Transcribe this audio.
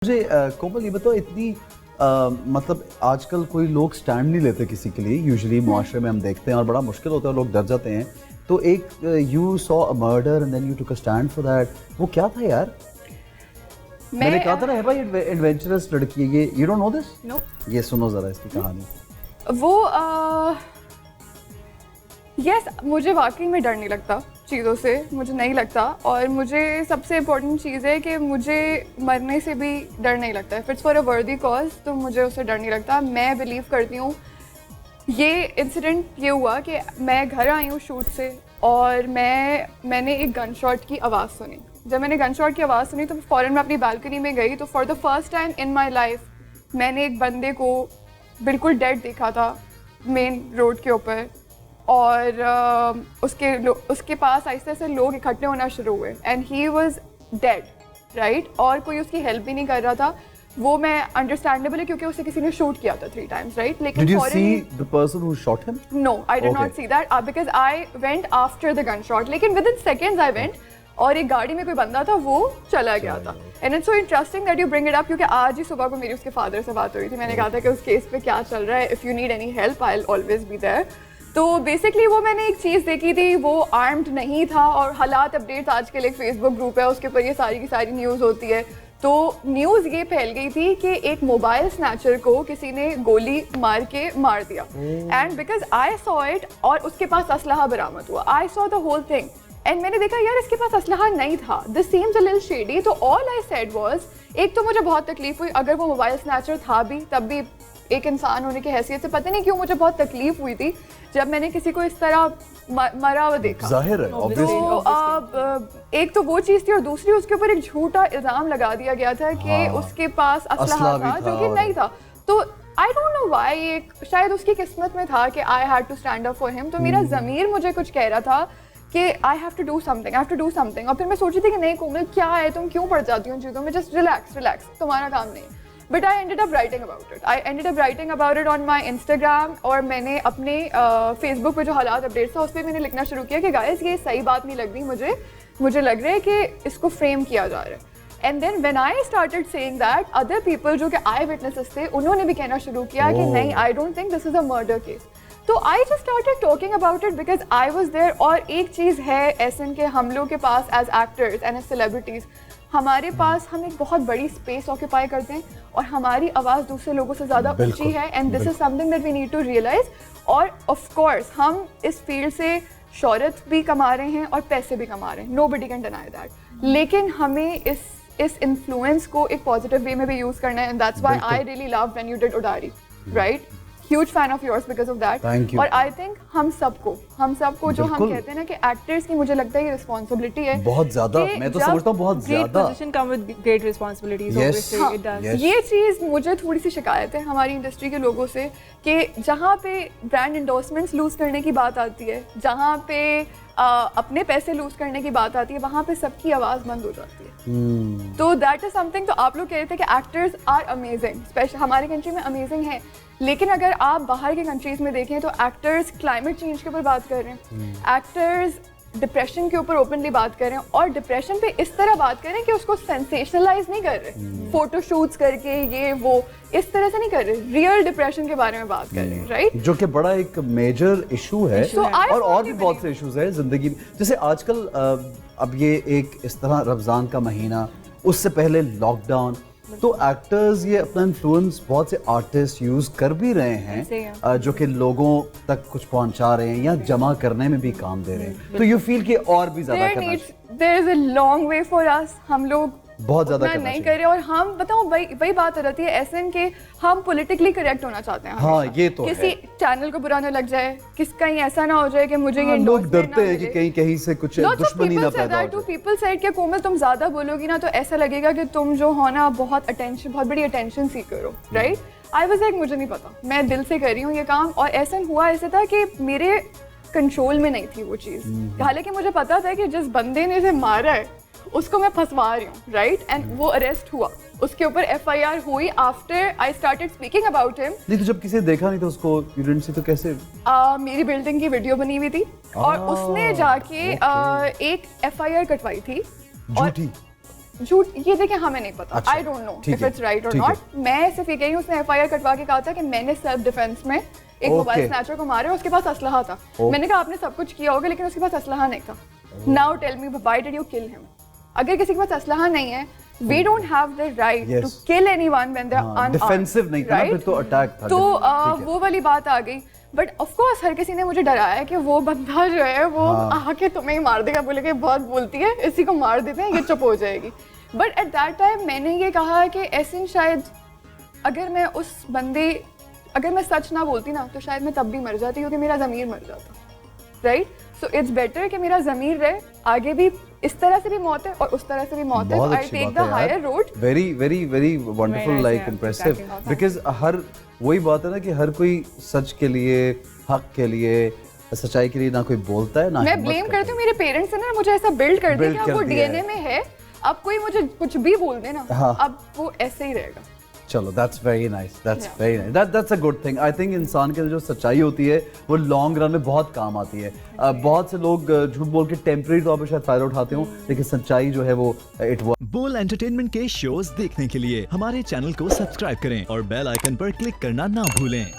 मुझे कोमल ये बताओ इतनी मतलब आजकल कोई लोग स्टैंड नहीं लेते किसी के लिए। यूजुअली मुआशरे में हम देखते हैं और बड़ा मुश्किल होता है, लोग डर जाते हैं। तो एक you saw a murder and then you took a stand for that, वो क्या था यार? मैंने कहा था ना है भाई एडवेंचरस लड़की है ये। You don't know this? No. ये सुनो जरा इसकी कहानी। वो यस मुझे वाकई में डर नहीं लगता चीज़ों से, मुझे नहीं लगता। और मुझे सबसे इम्पोर्टेंट चीज़ है कि मुझे मरने से भी डर नहीं लगता है। इफ इट्स फॉर अ वर्दी कॉज तो मुझे उससे डर नहीं लगता। मैं बिलीव करती हूँ, ये इंसिडेंट ये हुआ कि मैं घर आई हूँ शूट से और मैंने एक गन शॉट की आवाज़ सुनी। जब मैंने गन शॉट की आवाज़ सुनी तो फ़ौरन मैं अपनी बालकनी में गई। तो for the first time in my life मैंने एक बंदे को बिल्कुल डेड देखा था मेन रोड के ऊपर। और उसके पास आहिस्ते से लोग इकट्ठे होना शुरू हुए and he was dead, right. और कोई उसकी हेल्प भी नहीं कर रहा था। वो मैं अंडरस्टैंडेबल है क्योंकि उसे किसी ने शूट किया था 3 times, राइट। लेकिन Did you see the person who shot him? No, I did Okay. not see that because I went after the gunshot. लेकिन within seconds I went और एक गाड़ी में कोई बंदा था वो चला गया था। And it's so interesting that you bring it up क्योंकि आज ही सुबह को मेरी उसके फादर से बात हुई थी। मैंने कहा था कि उस केस पे क्या चल रहा है, if you need any help I will always be there. तो बेसिकली वो मैंने एक चीज़ देखी थी, वो आर्म्ड नहीं था। और हालात अपडेट्स आजकल एक फेसबुक ग्रुप है, उसके ऊपर ये सारी की सारी न्यूज़ होती है। तो न्यूज़ ये फैल गई थी कि एक मोबाइल स्नैचर को किसी ने गोली मार के मार दिया। And because I saw it और उसके पास असलहा बरामद हुआ, I saw the whole thing and मैंने देखा यार इसके पास असलहा नहीं था, this seems a little shady. तो ऑल आई सेड वाज, एक तो मुझे बहुत तकलीफ हुई, अगर वो मोबाइल स्नैचर था भी तब भी एक इंसान होने की हैसियत से पता नहीं क्यों मुझे बहुत तकलीफ हुई थी जब मैंने किसी को इस तरह मरा हुआ देखा। जाहिर है तो एक तो वो चीज़ थी और दूसरी उसके ऊपर एक झूठा इल्ज़ाम लगा दिया गया था कि उसके पास असलहा था जो कि नहीं था। तो आई डोंट नो व्हाई, एक शायद उसकी किस्मत में था कि I had to stand up for him. तो मेरा ज़मीर मुझे कुछ कह रहा था कि I have to do something, I have to do something. और फिर मैं सोची थी कि नहीं कोमल क्या है, तुम क्यों पड़ जाती हो उन चीज़ों में, जस्ट रिलैक्स, तुम्हारा काम नहीं। But I ended up writing about it on my Instagram. और मैंने अपने फेसबुक पे जो हालात अपडेट्स था उस पर मैंने लिखना शुरू किया कि गाइस ये सही बात नहीं लग रही मुझे लग रहा है कि इसको फ्रेम किया जा रहा है। And then when I started saying that, other people जो कि आई विटनेसेस थे उन्होंने भी कहना शुरू किया कि नहीं, I don't think this is a murder case. तो I just started talking about it because I was there. और एक चीज़ है ऐसे के हम लोग के पास as actors and as celebrities, हमारे पास हम एक बहुत बड़ी स्पेस ऑक्यूपाई करते हैं और हमारी आवाज़ दूसरे लोगों से ज़्यादा ऊंची है। And this is something that we need to realise. और ऑफ कोर्स हम इस फील्ड से शोहरत भी कमा रहे हैं और पैसे भी कमा रहे हैं, नोबडी कैन डिनाई दैट। लेकिन हमें इस इन्फ्लुएंस को एक पॉजिटिव वे में भी यूज़ करना है। And that's why I really love when you did Udaari, right. Huge fan of yours because of that. और आई थिंक हम सबको जो हम कहते हैं ना कि एक्टर्स की, मुझे लगता है ये रिस्पॉन्सिबिलिटी है बहुत ज्यादा। मैं तो समझता हूँ बहुत ज्यादा। Position come with great responsibilities, obviously it does. ये चीज़ मुझे थोड़ी सी शिकायत है हमारी इंडस्ट्री के लोगों से कि जहाँ पे ब्रांड इंडोर्समेंट्स लूज करने की बात आती है, जहाँ पे अपने पैसे लूज करने की बात आती है, वहाँ पे सबकी आवाज़ बंद हो जाती है। तो दैट इज समथिंग। तो आप लोग कह रहे थे कि एक्टर्स आर अमेजिंग, स्पेशल हमारे कंट्री में अमेजिंग है। लेकिन अगर आप बाहर के कंट्रीज में देखें तो एक्टर्स क्लाइमेट चेंज के ऊपर बात कर रहे हैं, एक्टर्स डिप्रेशन के ऊपर ओपनली बात कर रहे हैं और डिप्रेशन पे इस तरह बात कर रहे हैं कि उसको सेंसेशनलाइज नहीं कर रहे, फोटो शूट्स करके ये वो इस तरह से नहीं कर रहे, रियल डिप्रेशन के बारे में बात कर रहे हैं, राइट। जो कि बड़ा एक मेजर इशू है। और भी बहुत से इश्यूज है जिंदगी में। जैसे आजकल अब ये एक इस तरह रमजान का महीना, उससे पहले लॉकडाउन, तो एक्टर्स ये अपना इन्फ्लुएंस बहुत से आर्टिस्ट यूज कर भी रहे हैं जो कि लोगों तक कुछ पहुंचा रहे हैं या जमा करने में भी काम दे रहे हैं। तो यू फील कि और भी ज्यादा करना चाहिए। There is a long way for us, हम लोग बहुत ज्यादा नहीं कर रहे। और हम बताऊं वही बात हो जाती है ऐसे के हम पॉलिटिकली करेक्ट होना चाहते हैं। हाँ, ये तो किसी चैनल को बुरा ना लग जाए, कहीं ऐसा ना हो जाए कि मुझे ये लोग डरते हैं कि कहीं से कुछ दुश्मनी ना पैदा हो जाए। पीपल सेड कि कोमल तुम ज्यादा बोलोगी ना तो ऐसा लगेगा कि तुम जो हो ना बहुत बड़ी अटेंशन सीकर हो, राइट। आई वाज लाइक मुझे नहीं पता, मैं दिल से कर रही हूँ ये काम। और ऐसा हुआ ऐसे था कि मेरे कंट्रोल में नहीं थी वो चीज़। हालांकि मुझे पता था कि जिस बंदे ने इसे मारा है उसको मैं फंसवा रही हूँ, राइट। एंड वो अरेस्ट हुआ, उसके ऊपर FIR हुई after I started speaking about him. नहीं तो जब किसी देखा नहीं तो उसको यू डिडंट सी, तो कैसे? मेरी बिल्डिंग की वीडियो बनी हुई थी और उसने जाके एक FIR कटवाई थी। झूठी? झूठ ये देखें हमें नहीं पता, अच्छा, आई डोंट नो ठीक इफ है, इट्स राइट और ठीक है। नॉट। मैं सिर्फ ये कही उसने एफआईआर कटवा के कहा था कि मैंने सेल्फ डिफेंस में एक मोबाइल स्नैचर को मारा, उसके पास असलहा था। मैंने कहा आपने सब कुछ किया होगा लेकिन उसके पास असलहा नहीं था। Now tell me why did you kill him? अगर किसी के पास असलहा नहीं है, we don't have the right to Yes. Kill anyone when they are unarmed. Defensive नहीं था ना, फिर तो अटैक था। तो ठीक है। वो वाली बात आ गई। बट ऑफ कोर्स हर किसी ने मुझे डराया कि वो बंदा जो है वो आके तुम्हें ही मार देगा, बोले कि बहुत बोलती है, इसी को मार देते हैं, ये चुप हो जाएगी। बट एट दैट टाइम मैंने ये कहा कि ऐसे शायद अगर मैं उस बंदे अगर मैं सच ना बोलती ना तो शायद मैं तब भी मर जाती, क्योंकि मेरा ज़मीर मर जाता, राइट? सो इट्स बेटर कि मेरा ज़मीर रहे, आगे भी इस तरह से भी मौत है और उस तरह से भी मौत है। बहुत आई अच्छी टेक बात द है हायर यार। Road. Very very very wonderful, nice, like yeah, impressive, exactly. Because हर वही बात है ना कि हर कोई सच के लिए, हक के लिए, सच्चाई के लिए ना कोई बोलता है ना मैं हिम्मत ब्लेम करता करती हूँ मेरे पेरेंट्स ने ना मुझे ऐसा बिल्ड कर दिया Build कि अब कर वो दिया है। डीएनए में है, अब कोई मुझे कुछ भी बोल दे ना, हाँ। अब वो ऐसे ही रहेगा। चलो that's very nice, that's Yeah. Very nice, that's a good thing. I think इंसान के अंदर जो सच्चाई होती है वो लॉन्ग रन में बहुत काम आती है। बहुत से लोग झूठ बोल के टेम्परेरी तौर पर शायद फायदा उठाते हो, लेकिन सच्चाई जो है वो इट बोल एंटरटेनमेंट के शोज देखने के लिए हमारे चैनल को सब्सक्राइब करें और बेल आइकन पर क्लिक करना ना भूलें।